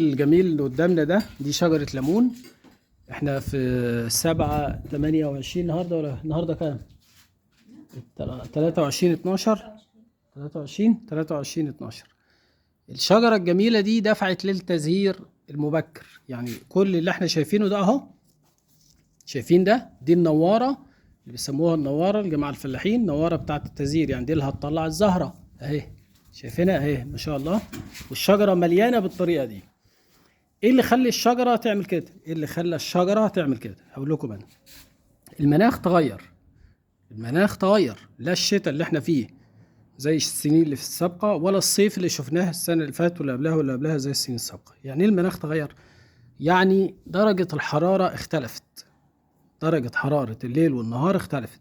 الجميل اللي قدامنا ده دي شجرة ليمون. احنا في 7/28 النهارده، ولا النهارده كام؟ 23/12. 23/12. الشجرة الجميلة دي دفعت للتزهير المبكر، يعني كل اللي احنا شايفينه ده اهو. شايفين ده؟ دي النوارة اللي بيسموها النوارة الجماعة الفلاحين، النوارة بتاعة التزهير، يعني دي اللي هتطلع الزهرة اهي. شايفينها اهي ما شاء الله، والشجرة مليانة بالطريقة دي. ايه اللي خلى الشجره تعمل كده؟ ايه اللي خلى الشجره تعمل كده؟ هقول لكم انا. المناخ تغير. المناخ تغير، لا الشتاء اللي احنا فيه زي السنين اللي في السابقه، ولا الصيف اللي شفناه السنه اللي فاتت ولا قبلها ولا قبلها زي السنين السابقه. يعني ايه المناخ تغير؟ يعني درجه الحراره اختلفت. درجه حراره الليل والنهار اختلفت.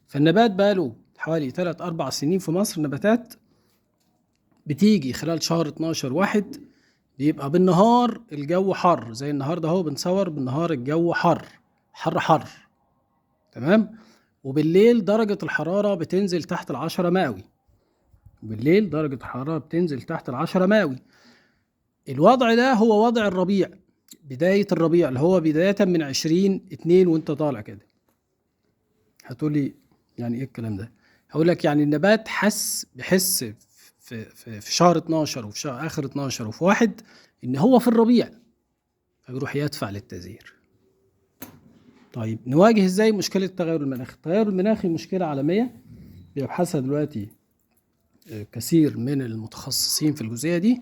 فالنبات بقى له حوالي 3-4 سنين في مصر نباتات بتيجي خلال شهر 12 واحد بيبقى بالنهار الجو حر، زي النهارده اهو بنصور بالنهار الجو حر حر حر، تمام. وبالليل درجة الحرارة بتنزل تحت 10 مئوي. بالليل درجة الحرارة بتنزل تحت 10 مئوي. الوضع ده هو وضع الربيع، بداية الربيع اللي هو بداية من 20/2 وانت طالع كده. هتقولي يعني ايه الكلام ده؟ هقول لك يعني النبات بيحس في شهر 12 وفي شهر اخر 12 وفي واحد ان هو في الربيع، فبيروح يدفع للتزهير. طيب نواجه ازاي مشكلة التغير المناخي؟ التغير المناخي مشكلة عالمية بيبحثها دلوقتي كثير من المتخصصين في الجزئية دي،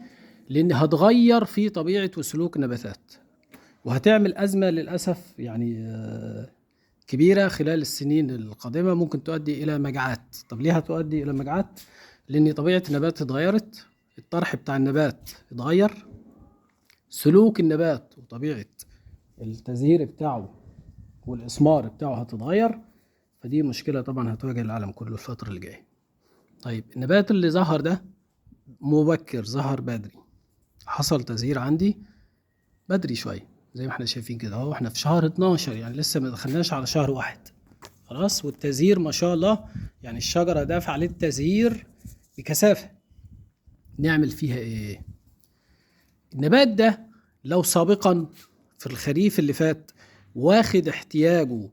لأن هتغير في طبيعة وسلوك النباتات، وهتعمل أزمة للأسف يعني كبيرة خلال السنين القادمة، ممكن تؤدي إلى مجاعات. طب ليه هتؤدي إلى مجاعات؟ لأن طبيعة النبات اتغيرت، الطرح بتاع النبات اتغير، سلوك النبات وطبيعة التزهير بتاعه والإثمار بتاعه هتتغير. فدي مشكلة طبعا هتواجه العالم كله الفترة اللي جاية. طيب النبات اللي ظهر ده مبكر، ظهر بدري، حصل تزهير عندي بدري شوية زي ما احنا شايفين كده اهو. احنا في شهر 12، يعني لسه ما دخلناش على شهر 1 خلاص، والتزهير ما شاء الله، يعني الشجرة دافعة للتزهير بكثافة. نعمل فيها ايه؟ النبات ده لو سابقا في الخريف اللي فات واخد احتياجه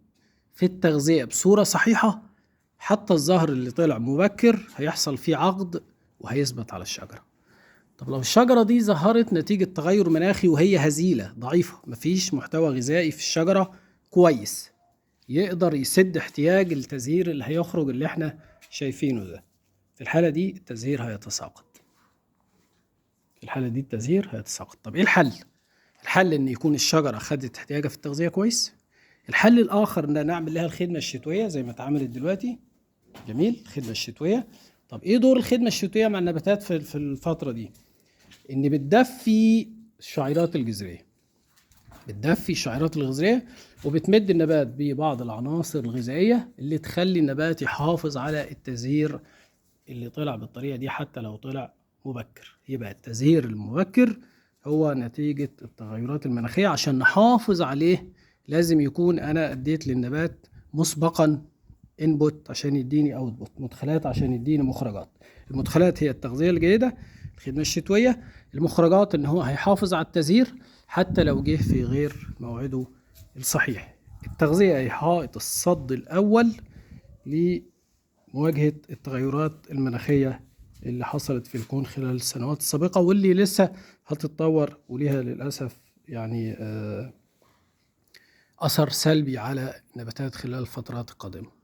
في التغذية بصورة صحيحة، حتى الزهر اللي طلع مبكر هيحصل فيه عقد وهيثبت على الشجرة. طب لو الشجرة دي ظهرت نتيجة تغير مناخي وهي هزيلة ضعيفة، مفيش محتوى غذائي في الشجرة كويس يقدر يسد احتياج التزهير اللي هيخرج اللي احنا شايفينه ده، في الحالة دي التزهير هيتساقط. طب ايه الحل؟ الحل ان يكون الشجرة خدت احتياجها في التغذية كويس. الحل الاخر ان نعمل لها الخدمة الشتوية زي ما اتعملت دلوقتي. جميل، الخدمة الشتوية. طب ايه دور الخدمة الشتوية مع النباتات في الفترة دي؟ ان بتدفي الشعيرات الجذرية، وبتمد النبات ببعض العناصر الغذائية اللي تخلي النبات يحافظ على التزهير اللي طلع بالطريقة دي حتى لو طلع مبكر. يبقى التزهير المبكر هو نتيجة التغيرات المناخية. عشان نحافظ عليه لازم يكون أنا أديت للنبات مسبقا انبوت عشان يديني اوتبوت، مدخلات عشان يديني مخرجات. المدخلات هي التغذية الجيدة، الخدمة الشتوية. المخرجات ان هو هيحافظ على التزهير حتى لو جه في غير موعده الصحيح. التغذية هي حائط الصد الأول لمواجهة التغيرات المناخية اللي حصلت في الكون خلال السنوات السابقة، واللي لسه هتتطور وليها للأسف يعني أثر سلبي على النباتات خلال الفترات القادمة.